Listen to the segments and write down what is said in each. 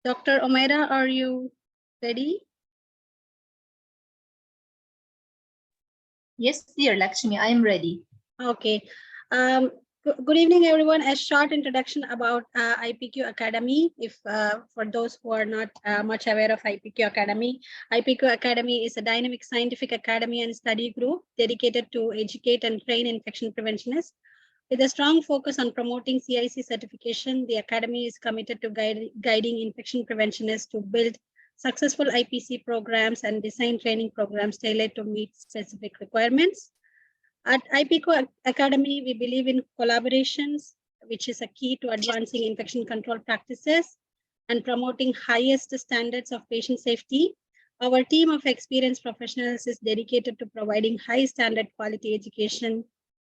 Dr. Omaira, are you ready? Yes, dear Lakshmi, I am ready. Okay. Good evening, everyone. A short introduction about IPQ Academy. If for those who are not much aware of IPQ Academy, IPQ Academy is a dynamic scientific academy and study group dedicated to educate and train infection preventionists. With a strong focus on promoting CIC certification, the Academy is committed to guiding infection preventionists to build successful IPC programs and design training programs tailored to meet specific requirements. At IPQ Academy, we believe in collaborations, which is a key to advancing infection control practices and promoting highest standards of patient safety. Our team of experienced professionals is dedicated to providing high standard quality education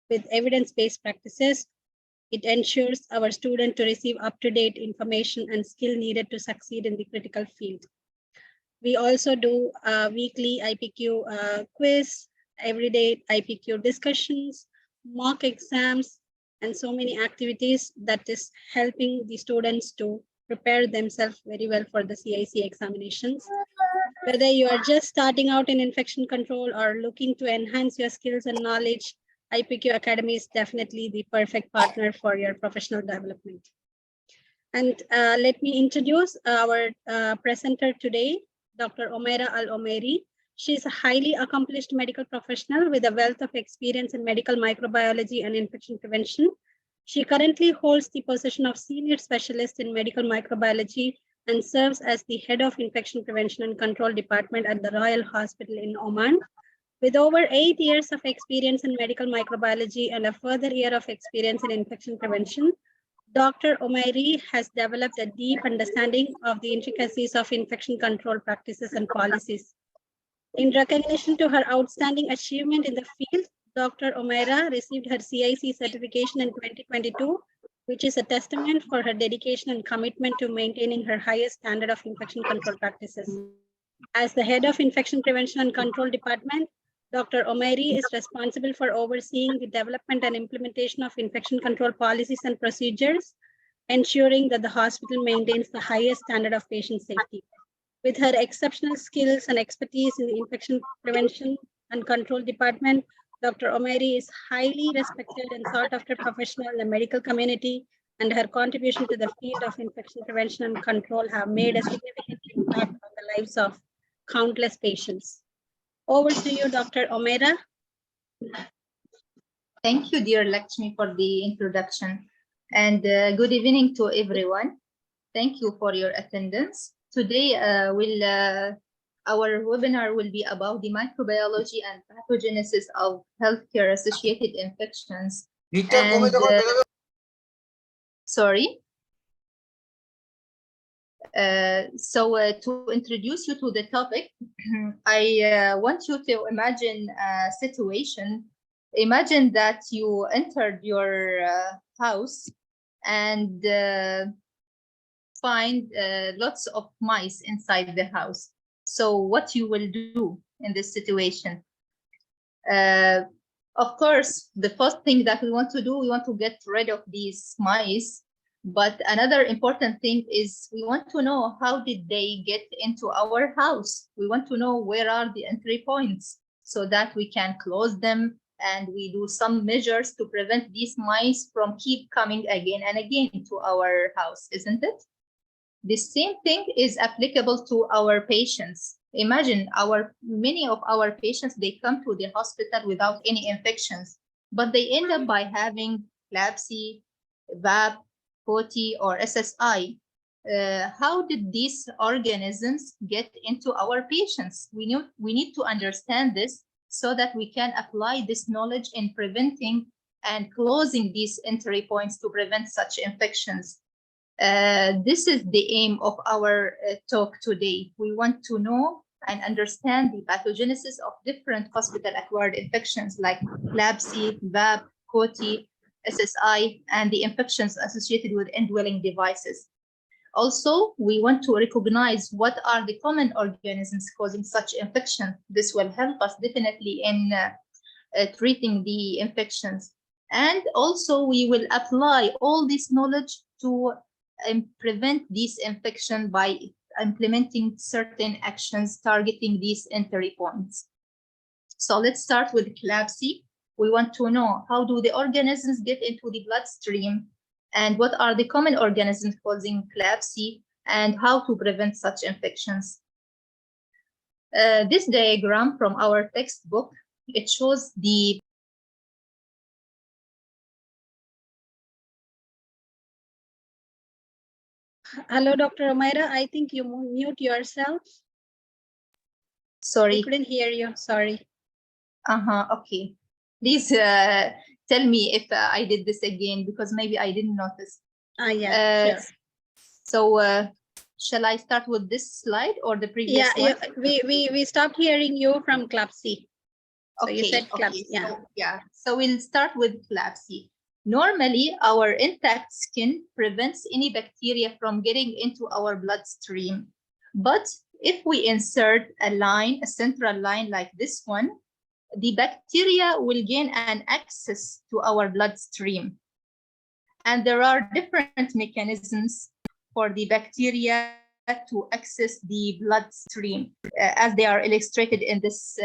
with evidence-based practices. It ensures our students to receive up-to-date information and skill needed to succeed in the critical field. We also do weekly IPQ quiz, everyday IPQ discussions, mock exams, and so many activities that is helping the students to prepare themselves very well for the CIC examinations. Whether you are just starting out in infection control or looking to enhance your skills and knowledge, IPQ Academy is definitely the perfect partner for your professional development. And let me introduce our presenter today, Dr. Omaira Al-Omairi. She is a highly accomplished medical professional with a wealth of experience in medical microbiology and infection prevention. She currently holds the position of Senior Specialist in Medical Microbiology and serves as the Head of Infection Prevention and Control Department at the Royal Hospital in Oman. With over 8 years of experience in medical microbiology and a further year of experience in infection prevention, Dr. Omairi has developed a deep understanding of the intricacies of infection control practices and policies. In recognition to her outstanding achievement in the field, Dr. Omaira received her CIC certification in 2022, which is a testament for her dedication and commitment to maintaining her highest standard of infection control practices. As the head of Infection Prevention and Control Department, Dr. Omairi is responsible for overseeing the development and implementation of infection control policies and procedures, ensuring that the hospital maintains the highest standard of patient safety. With her exceptional skills and expertise in the Infection Prevention and Control Department, Dr. Omairi is highly respected and sought after professional in the medical community, and her contribution to the field of infection prevention and control have made a significant impact on the lives of countless patients. Over to you, Dr. Omaira. Thank you, dear Lakshmi, for the introduction. And good evening to everyone. Thank you for your attendance. Today, our webinar will be about the microbiology and pathogenesis of healthcare-associated infections. And, sorry. To introduce you to the topic, I want you to imagine a situation. Imagine that you entered your house and find lots of mice inside the house. So what you will do in this situation? Of course, the first thing that we want to do, we want to get rid of these mice. But another important thing is we want to know how did they get into our house. We want to know where are the entry points so that we can close them, and we do some measures to prevent these mice from keep coming again and again to our house, isn't it? The same thing is applicable to our patients. Imagine many of our patients, they come to the hospital without any infections, but they end up by having CLABSI, VAP, COTI, or SSI. How did these organisms get into our patients? We need to understand this so that we can apply this knowledge in preventing and closing these entry points to prevent such infections. This is the aim of our talk today. We want to know and understand the pathogenesis of different hospital-acquired infections like CLABSI, VAP, COTI, SSI, and the infections associated with indwelling devices. Also, we want to recognize what are the common organisms causing such infection. This will help us definitely in treating the infections. And also, we will apply all this knowledge to prevent this infection by implementing certain actions targeting these entry points. So let's start with CLABSI. We want to know how do the organisms get into the bloodstream and what are the common organisms causing CLABSI and how to prevent such infections. This diagram from our textbook, it shows the Hello, Dr. Omaira. I think you mute yourself. Sorry. We couldn't hear you. Sorry. Okay. Please tell me if I did this again, because maybe I didn't notice. Yeah, sure. So shall I start with this slide or the previous one? Yeah, we stopped hearing you from CLABSI. So okay, you said CLABSI, okay. So we'll start with CLABSI. Normally, our intact skin prevents any bacteria from getting into our bloodstream. But if we insert a line, a central line like this one, the bacteria will gain an access to our bloodstream. And there are different mechanisms for the bacteria to access the bloodstream, as they are illustrated in this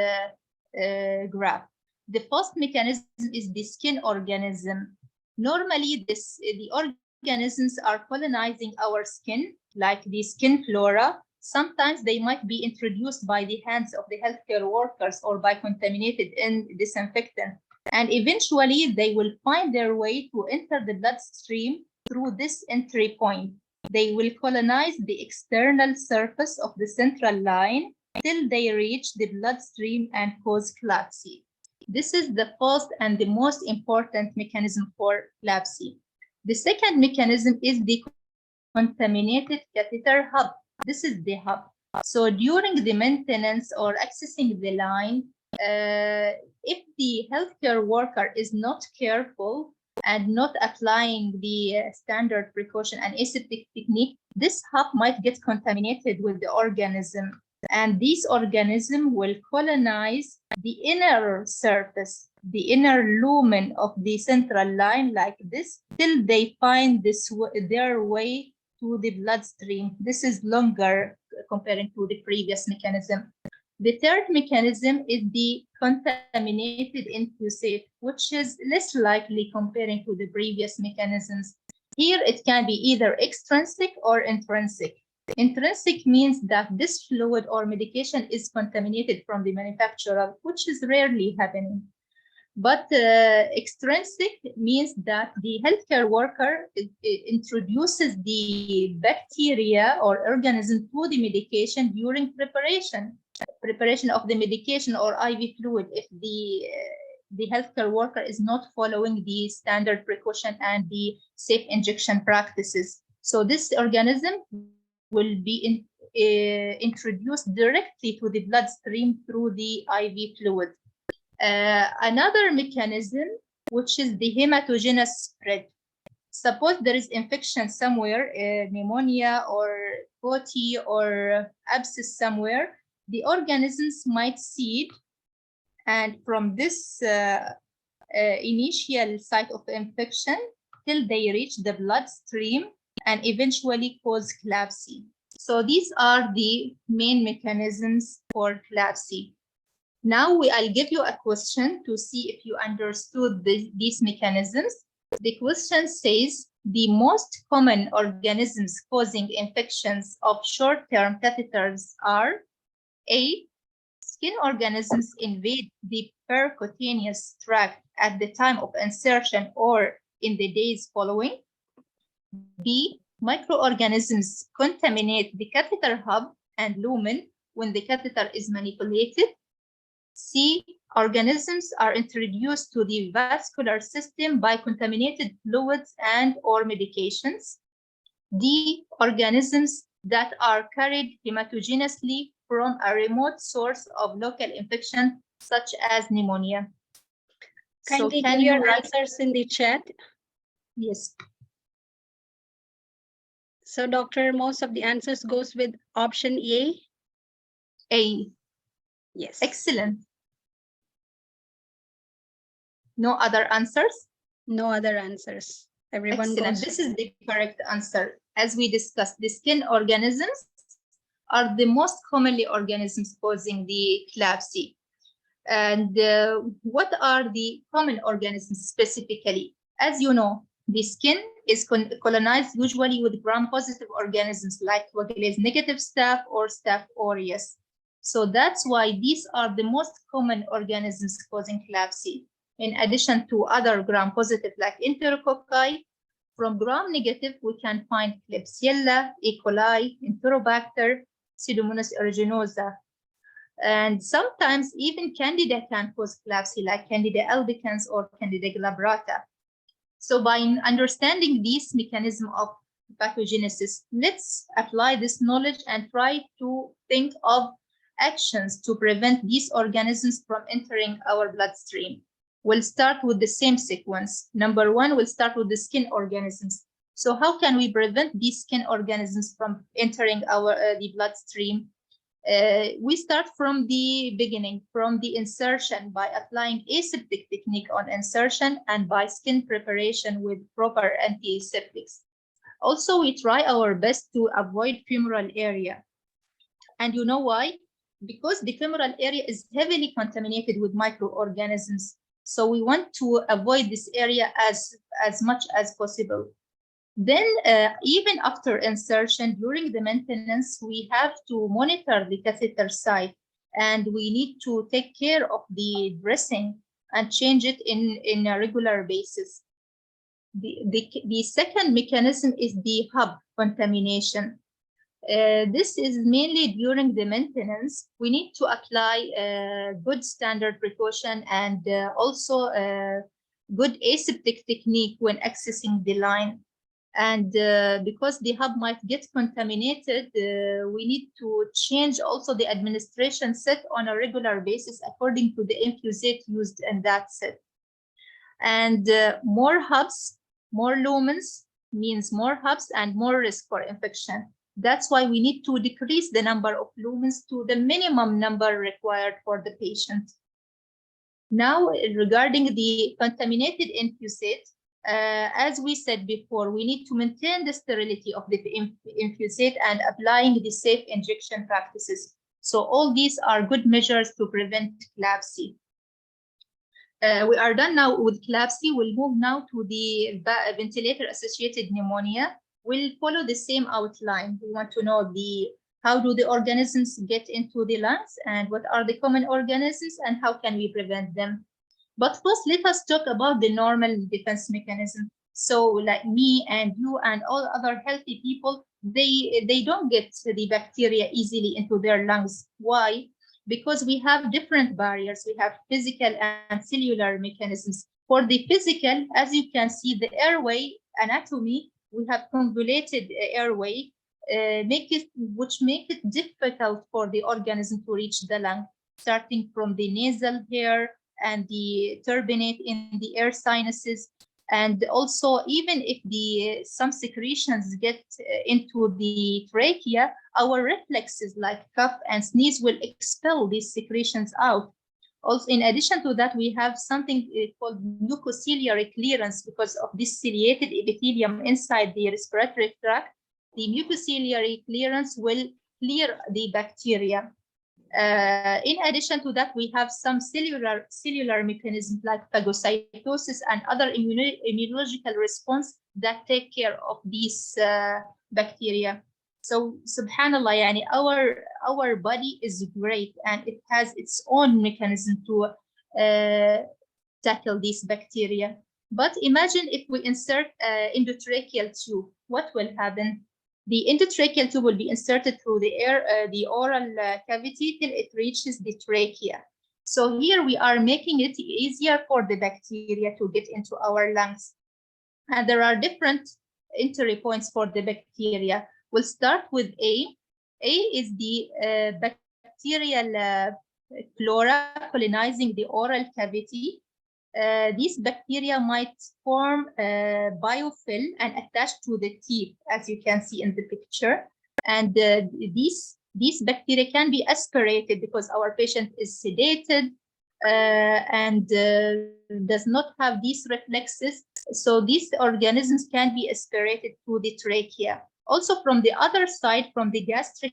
graph. The first mechanism is the skin organism. Normally, the organisms are colonizing our skin, like the skin flora. Sometimes they might be introduced by the hands of the healthcare workers or by contaminated in disinfectant. And eventually, they will find their way to enter the bloodstream through this entry point. They will colonize the external surface of the central line till they reach the bloodstream and cause CLABSI. This is the first and the most important mechanism for CLABSI. The second mechanism is the contaminated catheter hub. This is the hub. So during the maintenance or accessing the line, if the healthcare worker is not careful and not applying the standard precaution and aseptic technique, this hub might get contaminated with the organism. And this organism will colonize the inner surface, the inner lumen of the central line like this, till they find their way to the bloodstream. This is longer comparing to the previous mechanism. The third mechanism is the contaminated infusate, which is less likely comparing to the previous mechanisms. Here, it can be either extrinsic or intrinsic. Intrinsic means that this fluid or medication is contaminated from the manufacturer, which is rarely happening. But extrinsic means that the healthcare worker introduces the bacteria or organism to the medication during preparation of the medication or IV fluid, if the healthcare worker is not following the standard precaution and the safe injection practices. So this organism will be introduced directly to the bloodstream through the IV fluid. Another mechanism, which is the hematogenous spread. Suppose there is infection somewhere, pneumonia or COTI or abscess somewhere, the organisms might seed, and from this initial site of infection till they reach the bloodstream and eventually cause CLABSI. So these are the main mechanisms for CLABSI. Now I'll give you a question to see if you understood these mechanisms. The question says, the most common organisms causing infections of short-term catheters are A, skin organisms invade the percutaneous tract at the time of insertion or in the days following. B, microorganisms contaminate the catheter hub and lumen when the catheter is manipulated. C, organisms are introduced to the vascular system by contaminated fluids and or medications. D, organisms that are carried hematogenously from a remote source of local infection, such as pneumonia. Kindly give your answers in the chat. Yes. So, doctor, most of the answers goes with option A. A. Yes. Excellent. No other answers? No other answers. Everyone Excellent. goes. This is the correct answer. As we discussed, the skin organisms are the most commonly organisms causing the CLABSI. And what are the common organisms specifically? As you know, the skin is colonized usually with gram-positive organisms like Coagulase negative staph or Staph aureus. So that's why these are the most common organisms causing CLABSI. In addition to other gram-positive like Enterococci, from gram-negative we can find Klebsiella, E. coli, Enterobacter, Pseudomonas aeruginosa, and sometimes even Candida can cause CLABSI, like Candida albicans or Candida glabrata. So by understanding this mechanism of pathogenesis, let's apply this knowledge and try to think of actions to prevent these organisms from entering our bloodstream. We'll start with the same sequence. Number one, we'll start with the skin organisms. So how can we prevent these skin organisms from entering our the bloodstream? We start from the beginning, from the insertion by applying aseptic technique on insertion and by skin preparation with proper antiseptics. Also, we try our best to avoid femoral area. And you know why? Because the femoral area is heavily contaminated with microorganisms. So we want to avoid this area as much as possible. Then, even after insertion, during the maintenance, we have to monitor the catheter site, and we need to take care of the dressing and change it in a regular basis. The second mechanism is the hub contamination. This is mainly during the maintenance. We need to apply good standard precaution and also good aseptic technique when accessing the line. And because the hub might get contaminated, we need to change also the administration set on a regular basis according to the infusate used in that set. And more hubs, more lumens means more hubs and more risk for infection. That's why we need to decrease the number of lumens to the minimum number required for the patient. Now, regarding the contaminated infusate, as we said before, we need to maintain the sterility of the infusate and applying the safe injection practices. So all these are good measures to prevent CLABSI. We are done now with CLABSI. We'll move now to the ventilator-associated pneumonia. We'll follow the same outline. We want to know how do the organisms get into the lungs and what are the common organisms and how can we prevent them. But first, let us talk about the normal defense mechanism. So like me and you and all other healthy people, they don't get the bacteria easily into their lungs. Why? Because we have different barriers. We have physical and cellular mechanisms. For the physical, as you can see, the airway anatomy, we have convoluted airway, which make it difficult for the organism to reach the lung, starting from the nasal hair and the turbinate in the air sinuses. And also, even if some secretions get into the trachea, our reflexes like cough and sneeze will expel these secretions out. Also, in addition to that, we have something called mucociliary clearance because of this ciliated epithelium inside the respiratory tract. The mucociliary clearance will clear the bacteria. In addition to that, we have some cellular mechanisms like phagocytosis and other immunological response that take care of these bacteria. So, subhanallah, yani our body is great and it has its own mechanism to tackle these bacteria. But imagine if we insert endotracheal tube, what will happen? The endotracheal tube will be inserted through the oral cavity till it reaches the trachea. So here we are making it easier for the bacteria to get into our lungs. And there are different entry points for the bacteria. We'll start with A. A is the bacterial flora colonizing the oral cavity. These bacteria might form biofilm and attach to the teeth, as you can see in the picture. And these bacteria can be aspirated because our patient is sedated and does not have these reflexes. So these organisms can be aspirated through the trachea. Also, from the other side, from the gastric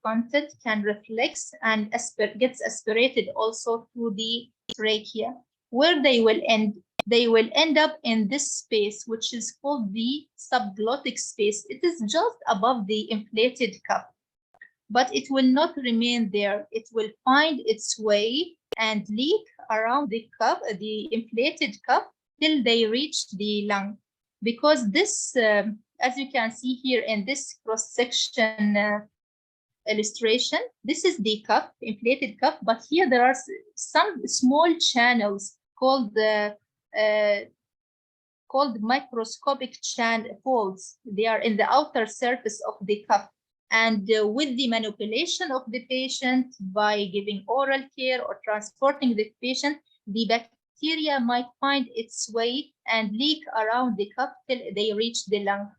content can reflex and gets aspirated also through the trachea, where they will end. They will end up in this space, which is called the subglottic space. It is just above the inflated cup, but it will not remain there. It will find its way and leak around the cup, the inflated cup, till they reach the lung. Because this, as you can see here in this cross-section illustration, this is the cup, inflated cup, but here there are some small channels called microscopic folds. They are in the outer surface of the cup. And with the manipulation of the patient by giving oral care or transporting the patient, the bacteria might find its way and leak around the cup till they reach the lung.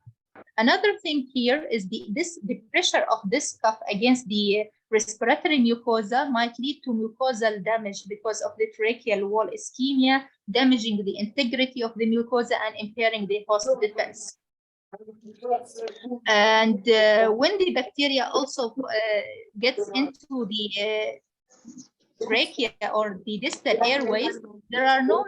Another thing here is the pressure of this cuff against the respiratory mucosa might lead to mucosal damage because of the tracheal wall ischemia, damaging the integrity of the mucosa and impairing the host defense. And when the bacteria also gets into the trachea or the distal airways, there are no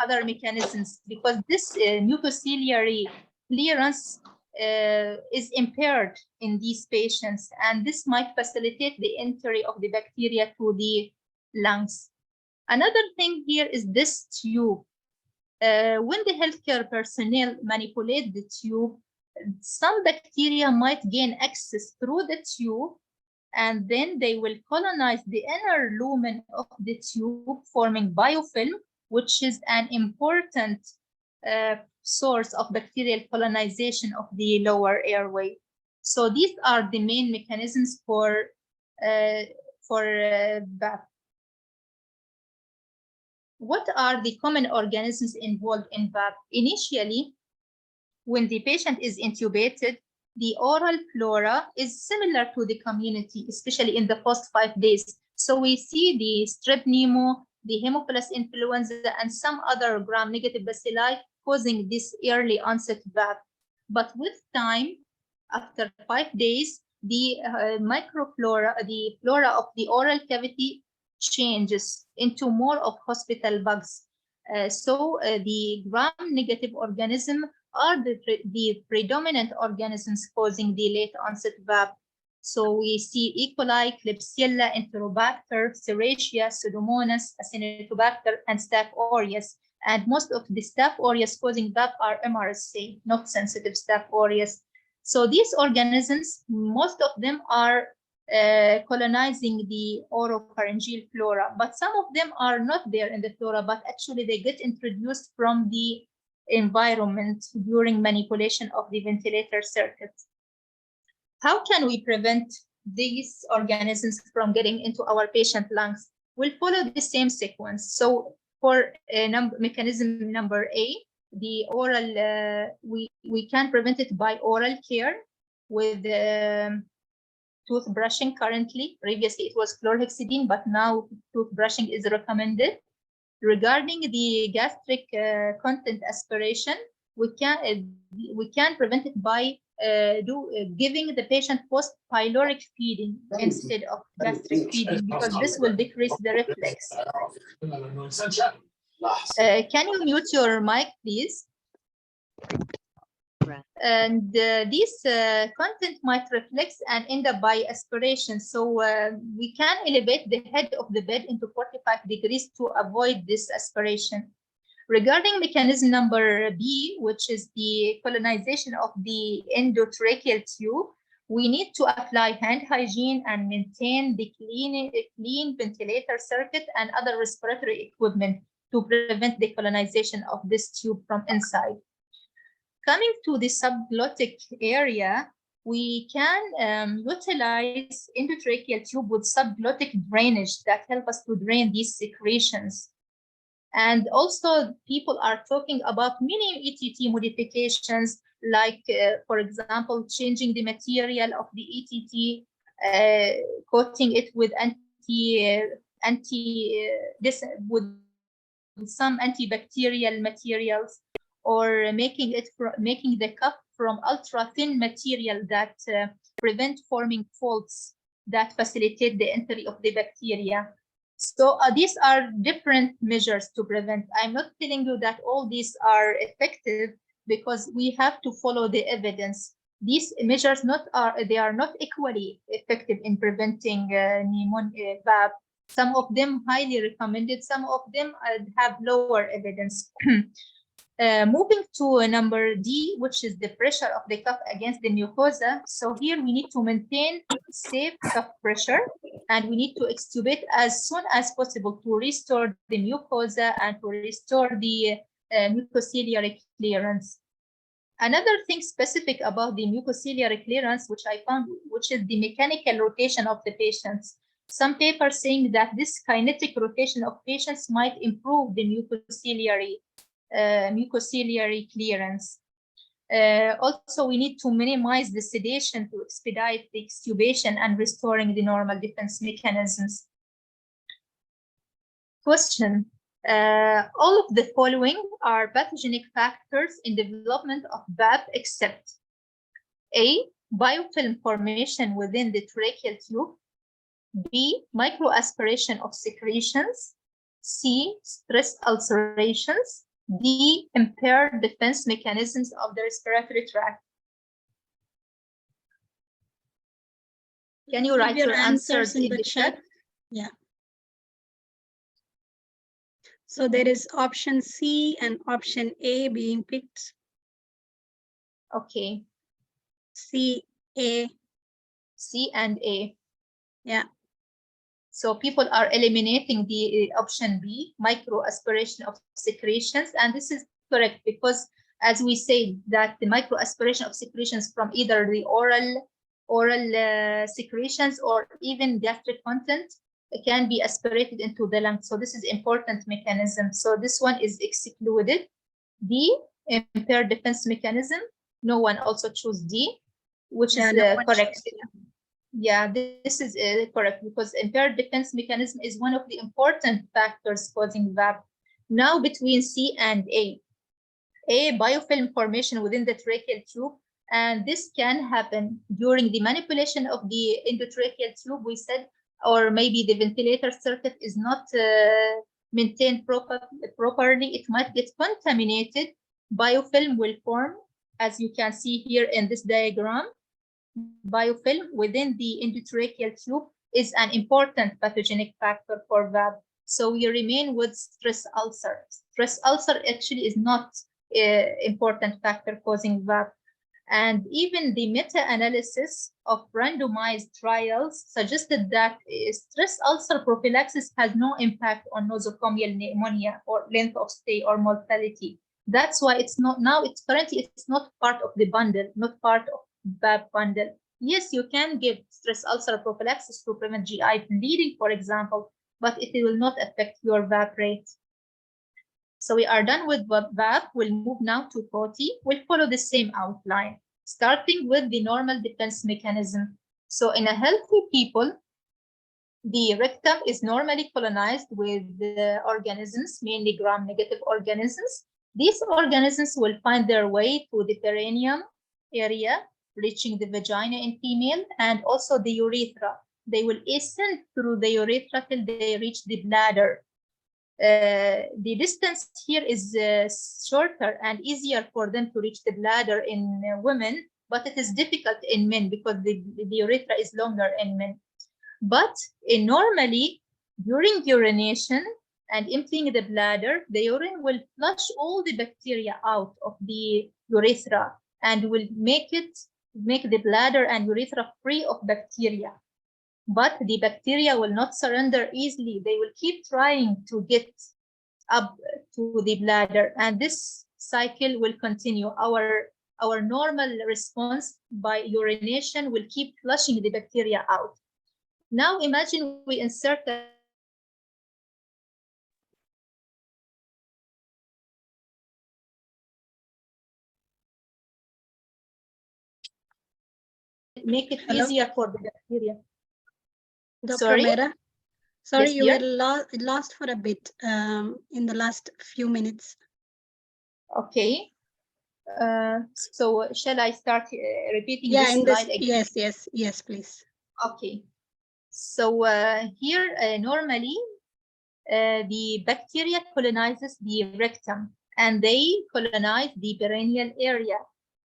other mechanisms because this mucociliary clearance is impaired in these patients, and this might facilitate the entry of the bacteria to the lungs. Another thing here is this tube. When the healthcare personnel manipulate the tube, some bacteria might gain access through the tube, and then they will colonize the inner lumen of the tube, forming biofilm, which is an important source of bacterial colonization of the lower airway. So these are the main mechanisms for BAP. What are the common organisms involved in BAP? Initially, when the patient is intubated, the oral flora is similar to the community, especially in the first 5 days. So we see the strep pneumo, the Haemophilus influenza, and some other gram-negative bacilli causing this early onset BAP. But with time, after 5 days, the microflora, the flora of the oral cavity changes into more of hospital bugs. So the gram-negative organism are the predominant organisms causing the late onset BAP. So we see E. coli, Klebsiella, Enterobacter, Serratia, Pseudomonas, Acinetobacter, and Staph aureus. And most of the Staph aureus causing BAP are MRSA, not sensitive Staph aureus. So these organisms, most of them are colonizing the oropharyngeal flora, but some of them are not there in the flora, but actually they get introduced from the environment during manipulation of the ventilator circuit. How can we prevent these organisms from getting into our patient lungs? We'll follow the same sequence. So for mechanism number A, the oral, we can prevent it by oral care with toothbrushing currently. Previously, it was chlorhexidine, but now toothbrushing is recommended. Regarding the gastric content aspiration, we can prevent it by giving the patient post-pyloric feeding instead of gastric feeding, because this will decrease the reflex. Can you mute your mic, please? And this content might reflex and end up by aspiration. So we can elevate the head of the bed into 45 degrees to avoid this aspiration. Regarding mechanism number B, which is the colonization of the endotracheal tube, we need to apply hand hygiene and maintain the clean ventilator circuit and other respiratory equipment to prevent the colonization of this tube from inside. Coming to the subglottic area, we can utilize endotracheal tube with subglottic drainage that help us to drain these secretions. And also people are talking about many ETT modifications, like, for example, changing the material of the ETT, coating it with with some antibacterial materials, or making the cup from ultra thin material that prevent forming folds that facilitate the entry of the bacteria. So these are different measures to prevent. I'm not telling you that all these are effective, because we have to follow the evidence. These measures they are not equally effective in preventing pneumonia, VAP. Some of them highly recommended, some of them have lower evidence. Moving to number D, which is the pressure of the cuff against the mucosa. So here we need to maintain safe cuff pressure, and we need to extubate as soon as possible to restore the mucosa and to restore the mucociliary clearance. Another thing specific about the mucociliary clearance, which I found, which is the mechanical rotation of the patients. Some papers saying that this kinetic rotation of patients might improve the mucociliary clearance. Also, we need to minimize the sedation to expedite the extubation and restoring the normal defense mechanisms. Question. All of the following are pathogenic factors in development of VAP except A, biofilm formation within the tracheal tube, B, microaspiration of secretions, C, stress ulcerations, D, impaired defense mechanisms of the respiratory tract. Can you write your answers in the chat? Yeah. So there is option C and option A being picked. Okay. C, A. C and A. Yeah. So people are eliminating the option B, microaspiration of secretions, and this is correct because, as we say, that the microaspiration of secretions from either the oral secretions or even gastric content can be aspirated into the lung. So this is important mechanism. So this one is excluded. D, impaired defense mechanism. No one also chose D, which is correct. Yeah, this is correct because impaired defense mechanism is one of the important factors causing VAP. Now between C and A. A, biofilm formation within the tracheal tube, and this can happen during the manipulation of the endotracheal tube, we said, or maybe the ventilator circuit is not maintained properly. It might get contaminated. Biofilm will form, as you can see here in this diagram. Biofilm within the endotracheal tube is an important pathogenic factor for VAP. So we remain with stress ulcer. Stress ulcer actually is not important factor causing VAP. And even the meta-analysis of randomized trials suggested that stress ulcer prophylaxis has no impact on nosocomial pneumonia or length of stay or mortality. That's why it's not now, it's currently, it's not part of the bundle, not part of VAP bundle. Yes, you can give stress ulcer prophylaxis to prevent GI bleeding, for example, but it will not affect your VAP rate. So we are done with VAP. We'll move now to POTI. We'll follow the same outline, starting with the normal defense mechanism. So in a healthy people, the rectum is normally colonized with organisms, mainly gram-negative organisms. These organisms will find their way to the perineum area, reaching the vagina in female, and also the urethra. They will ascend through the urethra till they reach the bladder. The distance here is shorter and easier for them to reach the bladder in women, but it is difficult in men because the urethra is longer in men. But normally, during urination and emptying the bladder, the urine will flush all the bacteria out of the urethra and will make the bladder and urethra free of bacteria. But the bacteria will not surrender easily. They will keep trying to get up to the bladder, and this cycle will continue. Our normal response by urination will keep flushing the bacteria out. Now imagine we insert a make it easier for the bacteria. Dr. Sorry? Mera? Sorry, Yes, you were dear? lost for a bit in the last few minutes. Okay. So shall I start repeating Yeah, this in this, slide again? yes, please. Okay. So here, normally, the bacteria colonizes the rectum and they colonize the perineal area.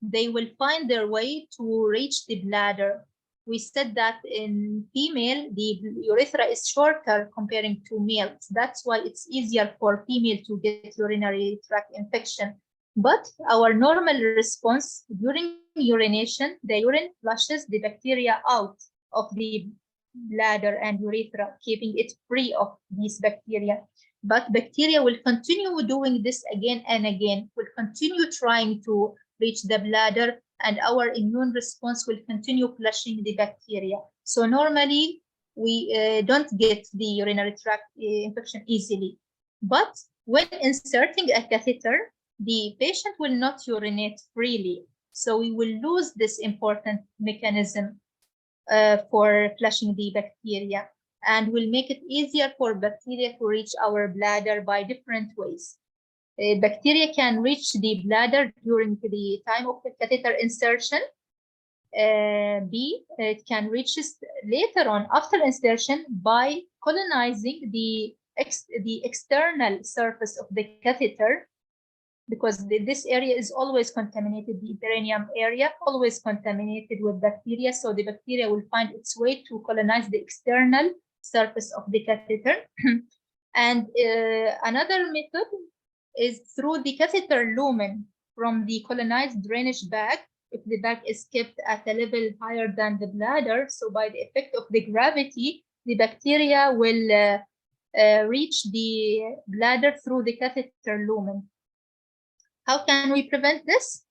They will find their way to reach the bladder. We said that in female, the urethra is shorter comparing to males. That's why it's easier for female to get urinary tract infection. But our normal response during urination, the urine flushes the bacteria out of the bladder and urethra, keeping it free of these bacteria. But bacteria will continue doing this again and again, will continue trying to reach the bladder, and our immune response will continue flushing the bacteria. So normally, we don't get the urinary tract infection easily. But when inserting a catheter, the patient will not urinate freely. So we will lose this important mechanism for flushing the bacteria, and will make it easier for bacteria to reach our bladder by different ways. Bacteria can reach the bladder during the time of the catheter insertion. B, it can reach later on after insertion by colonizing the external surface of the catheter, because this area is always contaminated, the perineum area always contaminated with bacteria, so the bacteria will find its way to colonize the external surface of the catheter. And another method is through the catheter lumen from the colonized drainage bag. If the bag is kept at a level higher than the bladder, so by the effect of the gravity, the bacteria will reach the bladder through the catheter lumen. How can we prevent this?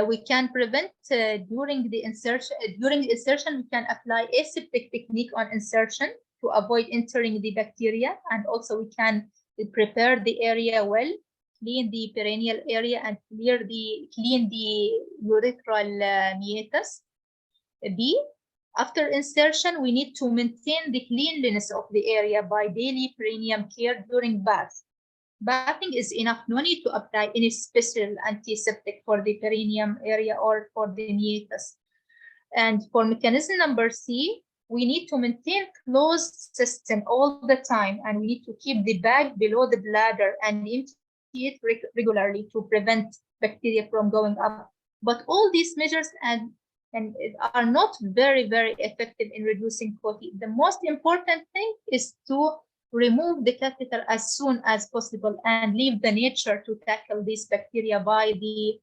We can prevent during the insertion. During the insertion, we can apply aseptic technique on insertion to avoid entering the bacteria, and also we can prepare the area well, clean the perineal area, and clean the urethral meatus. B, after insertion, we need to maintain the cleanliness of the area by daily perineum care during bath. Bathing is enough, no need to apply any special antiseptic for the perineum area or for the meatus. And for mechanism number C, we need to maintain closed system all the time, and we need to keep the bag below the bladder and empty it regularly to prevent bacteria from going up. But all these measures and are not very, very effective in reducing COTI. The most important thing is to remove the catheter as soon as possible and leave the nature to tackle these bacteria by the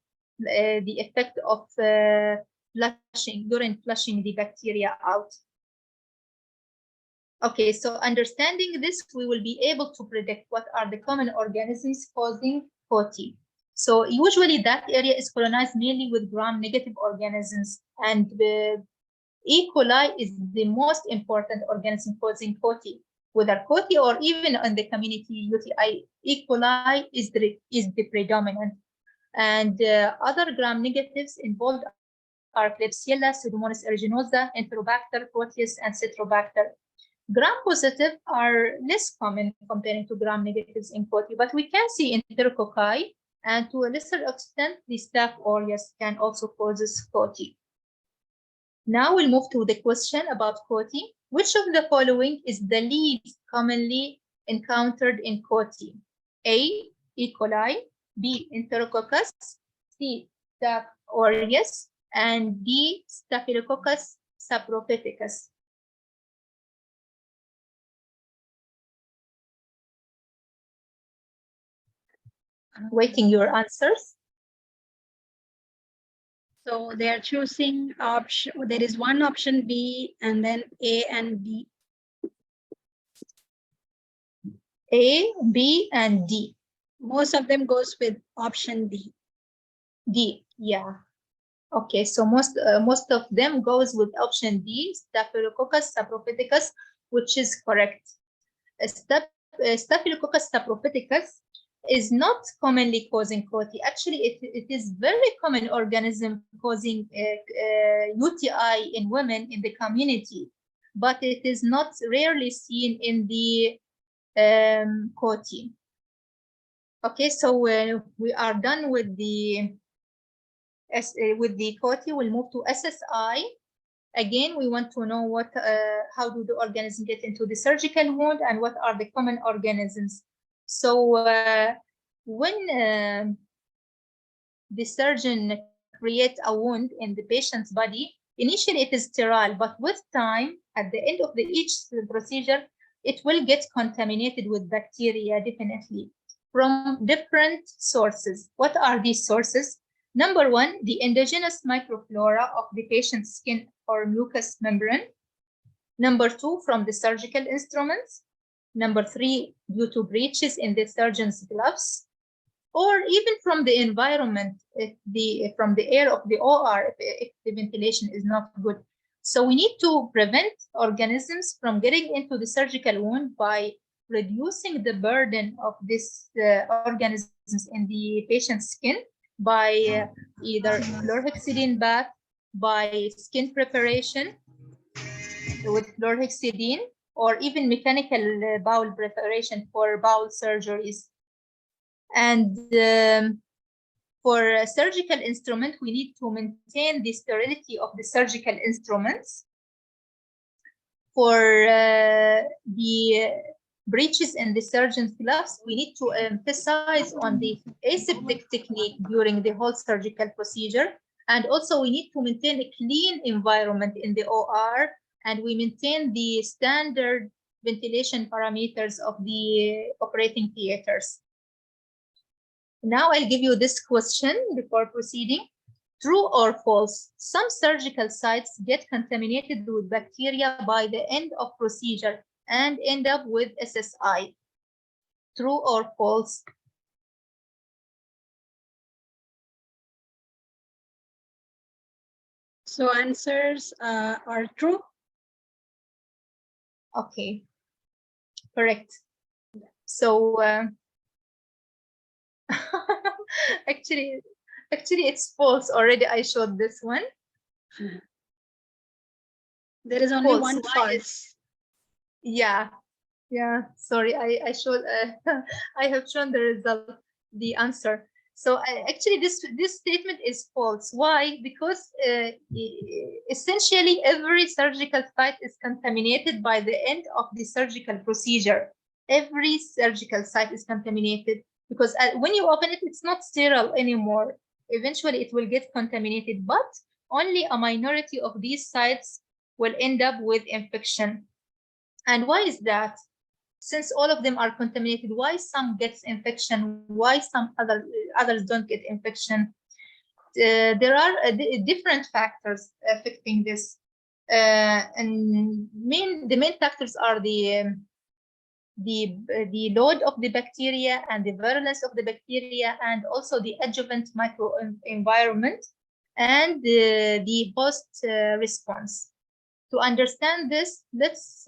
effect of urine flushing the bacteria out. Okay, so understanding this, we will be able to predict what are the common organisms causing COTI. So usually that area is colonized mainly with gram-negative organisms, and the E. coli is the most important organism causing COTI. Whether COTI or even in the community UTI, E. coli is the predominant. And other gram-negatives involved are Klebsiella, Pseudomonas aeruginosa, Enterobacter, Proteus, and Citrobacter. Gram-positive are less common comparing to gram-negatives in COTI, but we can see Enterococci, and to a lesser extent, the Staph aureus can also cause COTI. Now we'll move to the question about COTI. Which of the following is the least commonly encountered in COTI? A. E. coli, B. Enterococcus, C. Staph aureus, and D. Staphylococcus saprophyticus. Waiting your answers. So they are choosing option. There is one option B and then A and D. A, B, and D. Most of them goes with option D. D, yeah. Okay, so most of them goes with option D, Staphylococcus saprophyticus, which is correct. Staphylococcus saprophyticus is not commonly causing COTI. Actually, it is very common organism causing UTI in women in the community. but it is not rarely seen in the COTI. Okay, so we are done with the COTI. We'll move to SSI. Again, we want to know how do the organisms get into the surgical wound and what are the common organisms. So when the surgeon creates a wound in the patient's body, initially it is sterile, but with time, at the end of each procedure, it will get contaminated with bacteria, definitely, from different sources. What are these sources? Number one, the endogenous microflora of the patient's skin or mucous membrane. Number two, from the surgical instruments. Number three, due to breaches in the surgeon's gloves, or even from the environment, from the air of the OR, if the ventilation is not good. So we need to prevent organisms from getting into the surgical wound by reducing the burden of these organisms in the patient's skin by either chlorhexidine bath, by skin preparation with chlorhexidine, or even mechanical bowel preparation for bowel surgeries. And for a surgical instrument, we need to maintain the sterility of the surgical instruments. For the breaches in the surgeon's gloves, we need to emphasize on the aseptic technique during the whole surgical procedure. And also we need to maintain a clean environment in the OR, and we maintain the standard ventilation parameters of the operating theaters. Now I'll give you this question before proceeding. True or false? Some surgical sites get contaminated with bacteria by the end of procedure and end up with SSI. True or false? So answers are true. Okay, correct. So actually it's false already. I showed this one. There is only one false. Yeah, sorry, I showed I have shown the result, the answer. So actually this statement is false. Why? Because essentially every surgical site is contaminated by the end of the surgical procedure. Every surgical site is contaminated because when you open it, it's not sterile anymore. Eventually it will get contaminated, but only a minority of these sites will end up with infection. And why is that? Since all of them are contaminated, why some gets infection? Why some others don't get infection? There are different factors affecting this, and the main factors are the load of the bacteria and the virulence of the bacteria, and also the adjuvant microenvironment and the host response. To understand this, let's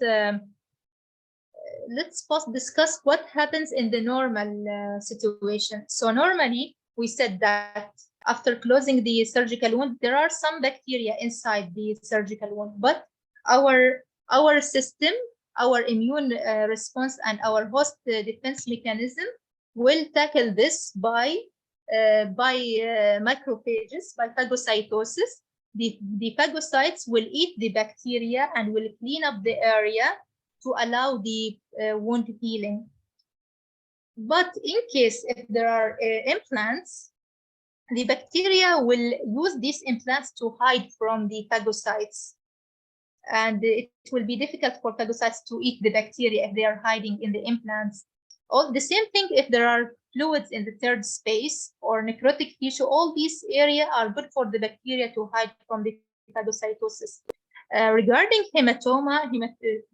first discuss what happens in the normal situation. So normally, we said that after closing the surgical wound, there are some bacteria inside the surgical wound, but our system, our immune response, and our host defense mechanism will tackle this by macrophages, by phagocytosis. The phagocytes will eat the bacteria and will clean up the area to allow the wound healing. But in case if there are implants, the bacteria will use these implants to hide from the phagocytes. And it will be difficult for phagocytes to eat the bacteria if they are hiding in the implants. The same thing if there are fluids in the third space or necrotic tissue, all these areas are good for the bacteria to hide from the phagocytosis. Regarding hematoma,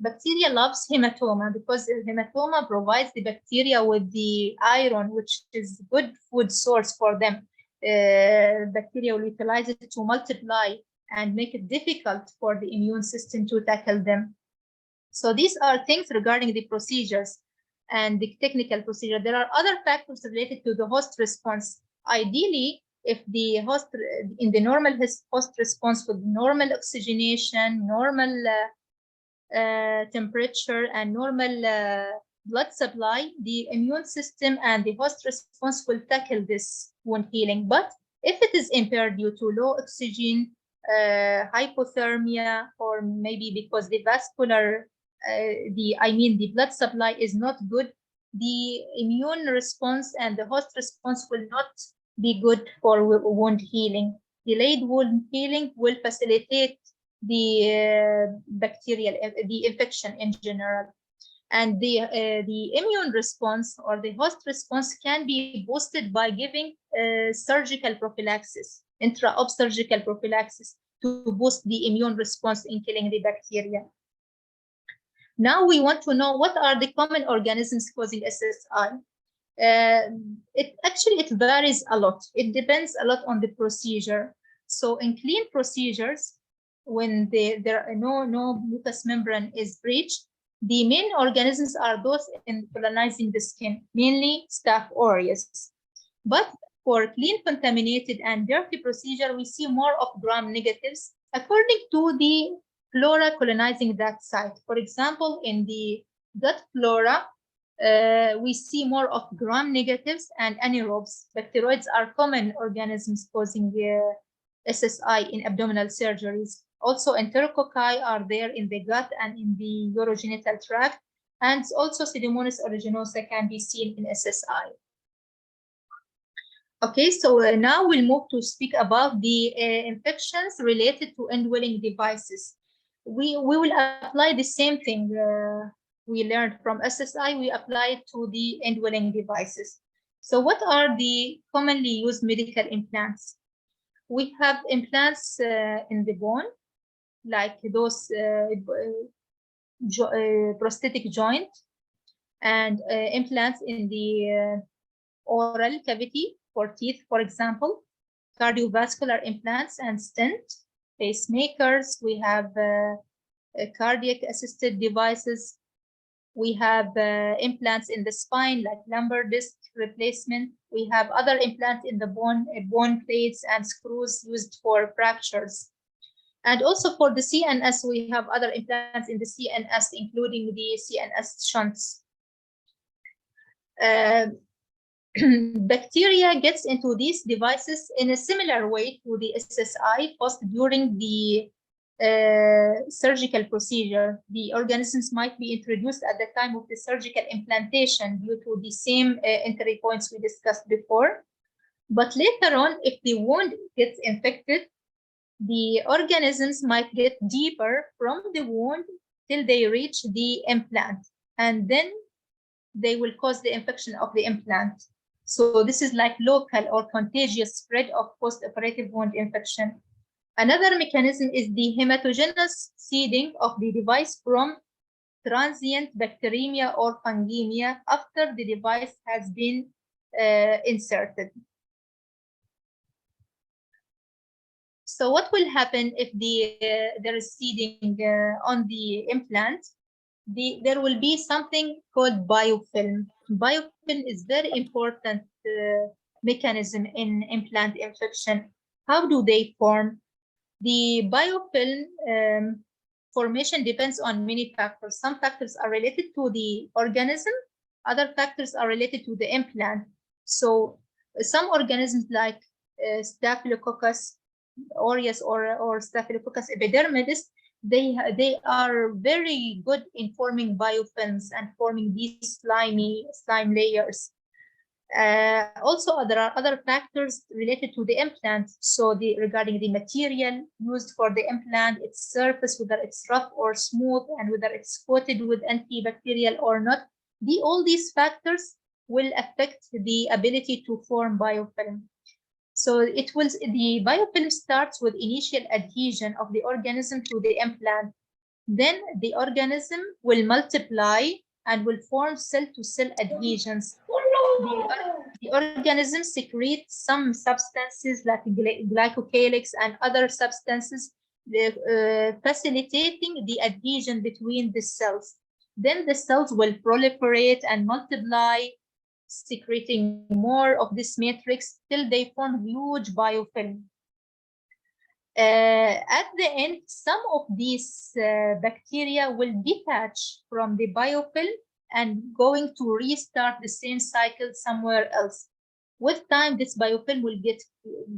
bacteria loves hematoma because hematoma provides the bacteria with the iron, which is good food source for them. Bacteria will utilize it to multiply and make it difficult for the immune system to tackle them. So these are things regarding the procedures and the technical procedure. There are other factors related to the host response. Ideally, if the host in the normal host response with normal oxygenation, normal temperature and normal blood supply, the immune system and the host response will tackle this wound healing. But if it is impaired due to low oxygen, hypothermia, or maybe because the vascular, the blood supply is not good, the immune response and the host response will not be good for wound healing. Delayed wound healing will facilitate the the infection in general. And the immune response or the host response can be boosted by giving surgical prophylaxis, intra-op surgical prophylaxis, to boost the immune response in killing the bacteria. Now we want to know what are the common organisms causing SSI. It varies a lot. It depends a lot on the procedure. So in clean procedures, when no mucous membrane is breached, the main organisms are those in colonizing the skin, mainly Staph aureus. But for clean, contaminated, and dirty procedure, we see more of gram-negatives according to the flora colonizing that site. For example, in the gut flora, we see more of gram-negatives and anaerobes. Bacteroids are common organisms causing SSI in abdominal surgeries. Also, enterococci are there in the gut and in the urogenital tract, and also Pseudomonas aeruginosa can be seen in SSI. Okay, so now we'll move to speak about the infections related to indwelling devices. We will apply the same thing we learned from SSI, we apply it to the indwelling devices. So what are the commonly used medical implants? We have implants in the bone, like those prosthetic joint, and implants in the oral cavity for teeth, for example, cardiovascular implants and stent, pacemakers. We have cardiac assisted devices. We have implants in the spine, like lumbar disc replacement. We have other implants in the bone plates and screws used for fractures. And also for the CNS, we have other implants in the CNS, including the CNS shunts. Bacteria gets into these devices in a similar way to the SSI, first during the surgical procedure. The organisms might be introduced at the time of the surgical implantation due to the same entry points we discussed before. But later on, if the wound gets infected, the organisms might get deeper from the wound till they reach the implant, and then they will cause the infection of the implant. So this is like local or contagious spread of post-operative wound infection. Another mechanism is the hematogenous seeding of the device from transient bacteremia or fungemia after the device has been inserted. So what will happen if there is seeding on the implant? There will be something called biofilm. Biofilm is very important mechanism in implant infection. How do they form? The biofilm formation depends on many factors. Some factors are related to the organism, other factors are related to the implant. So some organisms like Staphylococcus aureus or Staphylococcus epidermidis, they are very good in forming biofilms and forming these slime layers. Also, there are other factors related to the implant. So regarding the material used for the implant, its surface, whether it's rough or smooth, and whether it's coated with antibacterial or not, all these factors will affect the ability to form biofilm. So the biofilm starts with initial adhesion of the organism to the implant. Then the organism will multiply and will form cell-to-cell adhesions. The organism secretes some substances like glycocalyx and other substances facilitating the adhesion between the cells. Then the cells will proliferate and multiply, secreting more of this matrix till they form huge biofilm. At the end, some of these bacteria will detach from the biofilm and going to restart the same cycle somewhere else. With time, this biofilm will get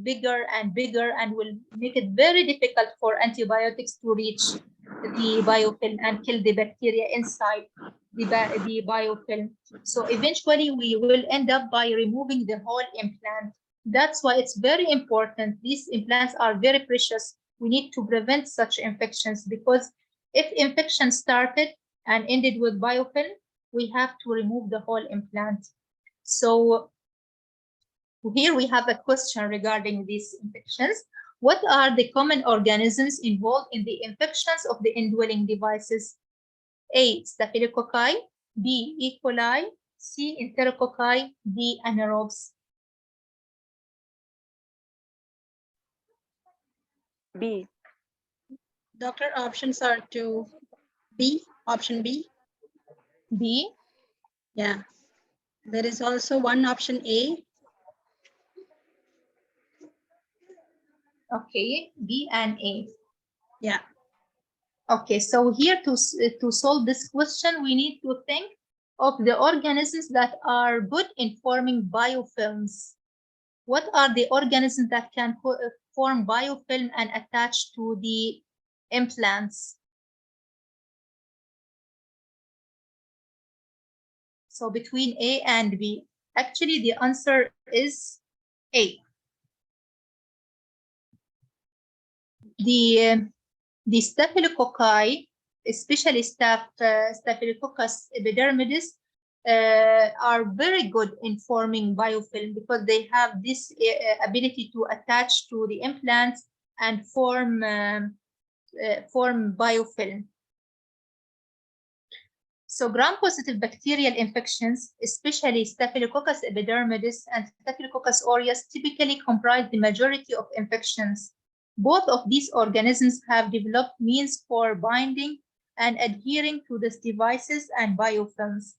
bigger and bigger and will make it very difficult for antibiotics to reach the biofilm and kill the bacteria inside the biofilm. So eventually, we will end up by removing the whole implant. That's why it's very important. These implants are very precious. We need to prevent such infections because if infection started and ended with biofilm, we have to remove the whole implant. So here we have a question regarding these infections. What are the common organisms involved in the infections of the indwelling devices? A. Staphylococci, B. E. coli, C. Enterococci, D. anaerobes. B. Doctor, options are to B, option B. B. Yeah. There is also one option A. Okay, B and A. Yeah. Okay, so here to solve this question, we need to think of the organisms that are good in forming biofilms. What are the organisms that can form biofilm and attach to the implants? So between A and B, actually the answer is A. The staphylococci, especially Staphylococcus epidermidis, are very good in forming biofilm because they have this ability to attach to the implants and form biofilm. So gram-positive bacterial infections, especially Staphylococcus epidermidis and Staphylococcus aureus, typically comprise the majority of infections. Both of these organisms have developed means for binding and adhering to these devices and biofilms.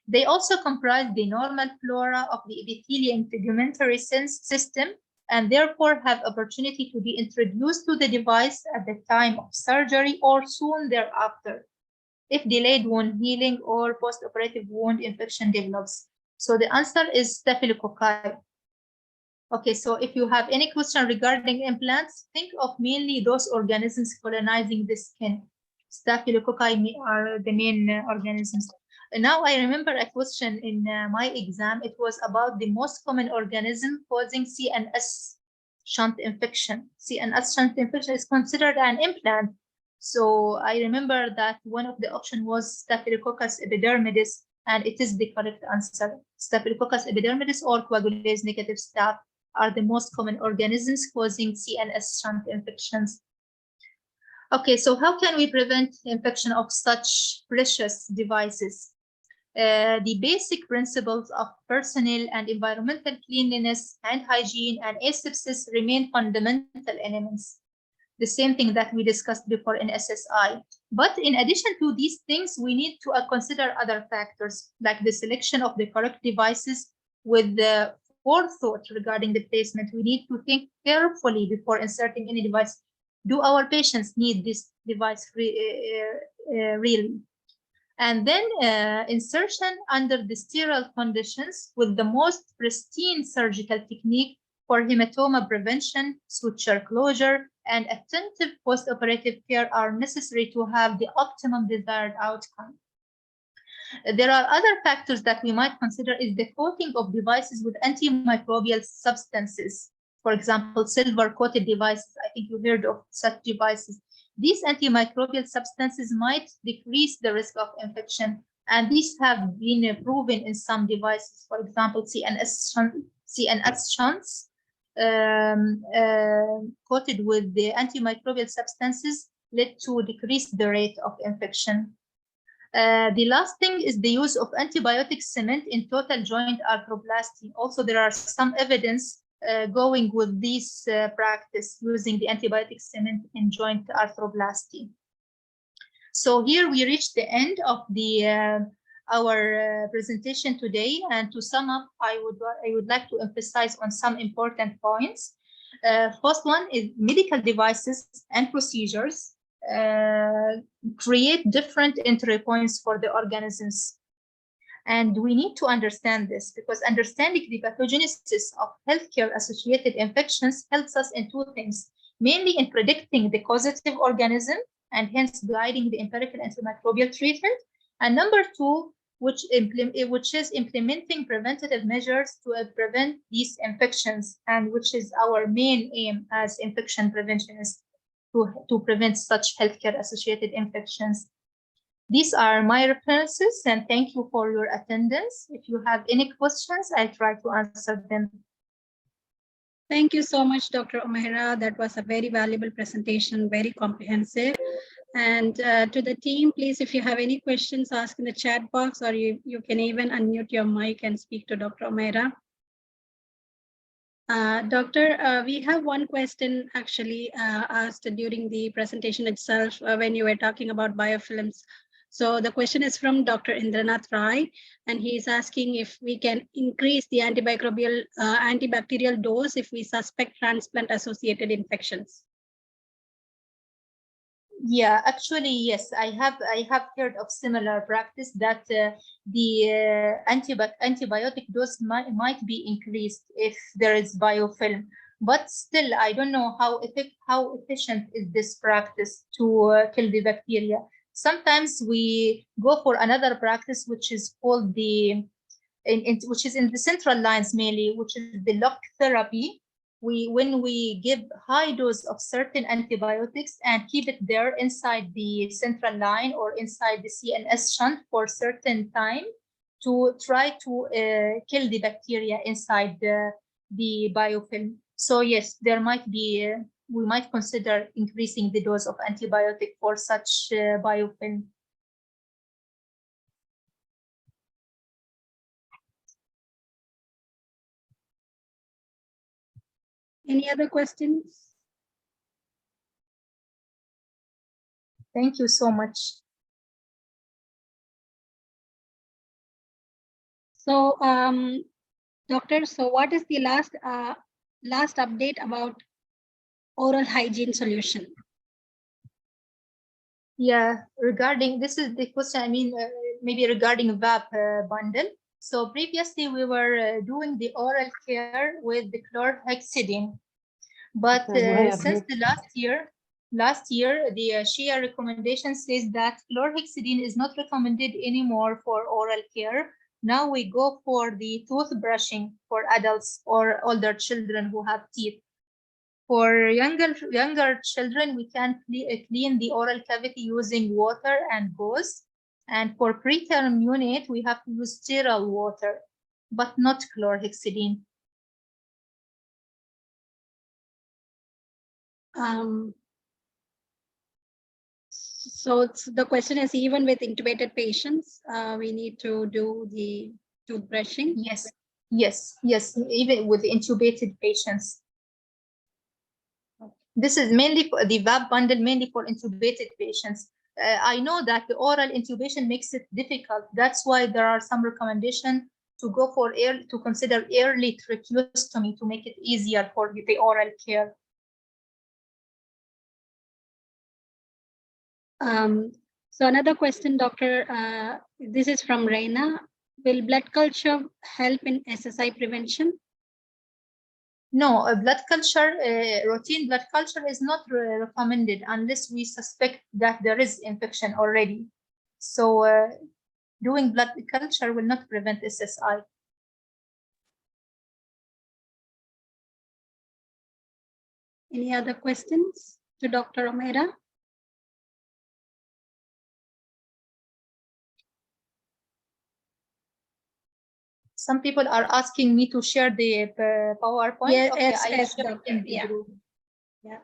They also comprise the normal flora of the epithelial and tegumentary system and therefore have opportunity to be introduced to the device at the time of surgery or soon thereafter, if delayed wound healing or post-operative wound infection develops. So the answer is Staphylococci. Okay, so if you have any question regarding implants, think of mainly those organisms colonizing the skin. Staphylococci are the main organisms. Now I remember a question in my exam. It was about the most common organism causing CNS shunt infection. CNS shunt infection is considered an implant. So I remember that one of the options was Staphylococcus epidermidis, and it is the correct answer. Staphylococcus epidermidis or coagulase negative staph are the most common organisms causing CNS shunt infections. Okay, so how can we prevent infection of such precious devices? The basic principles of personal and environmental cleanliness, hand hygiene, and asepsis remain fundamental elements. The same thing that we discussed before in SSI. But in addition to these things, we need to consider other factors, like the selection of the correct devices with the forethought regarding the placement. We need to think carefully before inserting any device. Do our patients need this device really? And then insertion under the sterile conditions with the most pristine surgical technique for hematoma prevention, suture closure, and attentive post-operative care are necessary to have the optimum desired outcome. There are other factors that we might consider is the coating of devices with antimicrobial substances. For example, silver-coated devices. I think you heard of such devices. These antimicrobial substances might decrease the risk of infection, and these have been proven in some devices. For example, CNS shunts coated with the antimicrobial substances led to decrease the rate of infection. The last thing is the use of antibiotic cement in total joint arthroplasty. Also, there are some evidence going with this practice, using the antibiotic cement in joint arthroplasty. So here we reach the end of the our presentation today. And to sum up, I would like to emphasize on some important points. First one is medical devices and procedures create different entry points for the organisms. And we need to understand this because understanding the pathogenesis of healthcare-associated infections helps us in two things, mainly in predicting the causative organism and hence guiding the empirical antimicrobial treatment. And number two, which is implementing preventative measures to prevent these infections, and which is our main aim as infection preventionists, to prevent such healthcare-associated infections. These are my references, and thank you for your attendance. If you have any questions, I'll try to answer them. Thank you so much, Dr. Umaira. That was a very valuable presentation, very comprehensive. And to the team, please, if you have any questions, ask in the chat box, or you can even unmute your mic and speak to Dr. Umaira. Doctor, we have one question actually asked during the presentation itself when you were talking about biofilms. So the question is from Dr. Indranath Rai, and he is asking if we can increase the antibacterial dose if we suspect transplant-associated infections. Yeah, actually, yes, I have heard of similar practice that the antibiotic dose might be increased if there is biofilm, but still, I don't know how efficient is this practice to kill the bacteria. Sometimes we go for another practice, which is called which is in the central lines mainly, which is the lock therapy. When we give high dose of certain antibiotics and keep it there inside the central line or inside the CNS shunt for certain time to try to kill the bacteria inside the biofilm. So yes, there might be, we might consider increasing the dose of antibiotic for such biofilm. Any other questions? Thank you so much. So, doctor, so what is the last update about oral hygiene solution? Yeah, regarding, this is the question, I mean, maybe regarding VAP bundle. So previously we were doing the oral care with the chlorhexidine, but since the last year, the SHIA recommendation says that chlorhexidine is not recommended anymore for oral care. Now we go for the toothbrushing for adults or older children who have teeth. For younger children, we can clean the oral cavity using water and gauze. And for preterm unit, we have to use sterile water, but not chlorhexidine. So the question is, even with intubated patients, we need to do the toothbrushing? Yes, even with intubated patients. This is mainly for the VAP bundle, mainly for intubated patients. I know that the oral intubation makes it difficult. That's why there are some recommendations to go for to consider early tracheostomy to make it easier for the oral care. So another question, doctor, this is from Reina. Will blood culture help in SSI prevention? No, a blood culture, routine blood culture is not recommended unless we suspect that there is infection already. So doing blood culture will not prevent SSI. Any other questions to Dr. Umaira? Some people are asking me to share the PowerPoint. Yeah, okay, yes, I doctor. in the group. Yeah.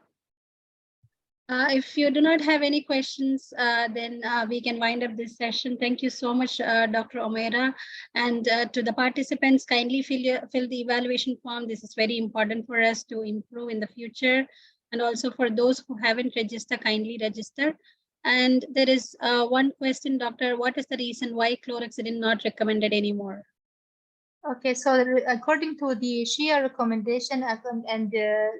If you do not have any questions, then we can wind up this session. Thank you so much, Dr. Umaira. And to the participants, kindly fill the evaluation form. This is very important for us to improve in the future. And also for those who haven't registered, kindly register. And there is one question, doctor. What is the reason why chlorhexidine not recommended anymore? Okay, so according to the SHIA recommendation and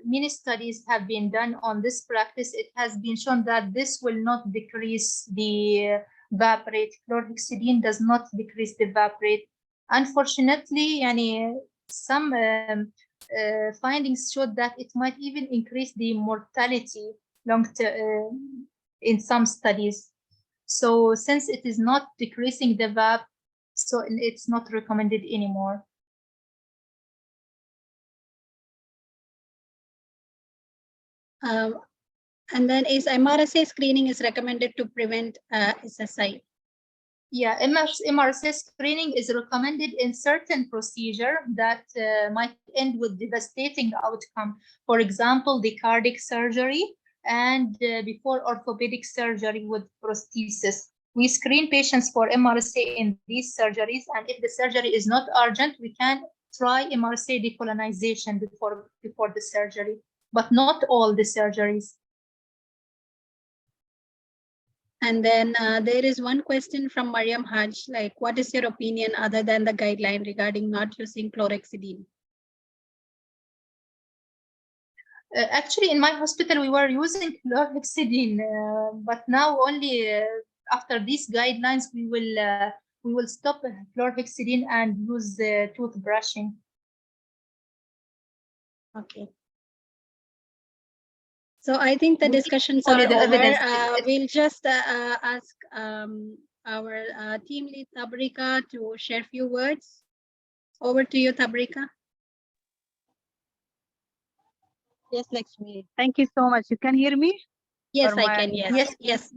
many studies have been done on this practice, it has been shown that this will not decrease the VAP rate. Chlorhexidine does not decrease the VAP rate. Unfortunately, some findings showed that it might even increase the mortality in some studies. So since it is not decreasing the VAP, so it's not recommended anymore. And then is MRSA screening is recommended to prevent SSI? Yeah, MRSA screening is recommended in certain procedure that might end with devastating outcome. For example, the cardiac surgery and before orthopedic surgery with prosthesis. We screen patients for MRSA in these surgeries, and if the surgery is not urgent, we can try MRSA decolonization before the surgery, but not all the surgeries. And then there is one question from Mariam Haj, like, what is your opinion other than the guideline regarding not using chlorhexidine? Actually, in my hospital, we were using chlorhexidine, but now only after these guidelines, we will stop chlorhexidine and use toothbrushing. Okay. So I think the discussions are Only the over. evidence. We'll just ask our team lead Tabrika to share a few words. Over to you, Tabrika. Yes, Lakshmi. Thank you so much. You can hear me? Yes, I can. Yes.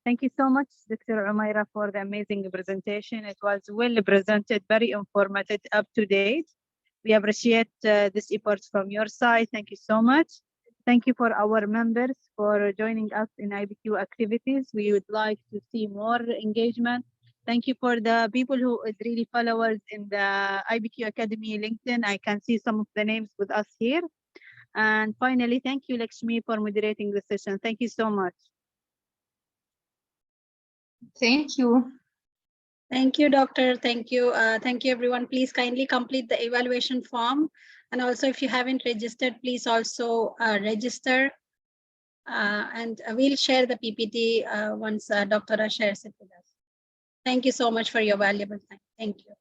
Thank you so much, Dr. Umaira, for the amazing presentation. It was well presented, very informative, up to date. We appreciate this effort from your side. Thank you so much. Thank you for our members for joining us in IPQ activities. We would like to see more engagement. Thank you for the people who is really followers in the IPQ Academy LinkedIn. I can see some of the names with us here. And finally, thank you, Lakshmi, for moderating the session. Thank you so much. Thank you. Thank you, doctor. Thank you. Thank you, everyone. Please kindly complete the evaluation form. And also, if you haven't registered, please also register. And we'll share the PPT once Dr. shares it with us. Thank you so much for your valuable time. Thank you.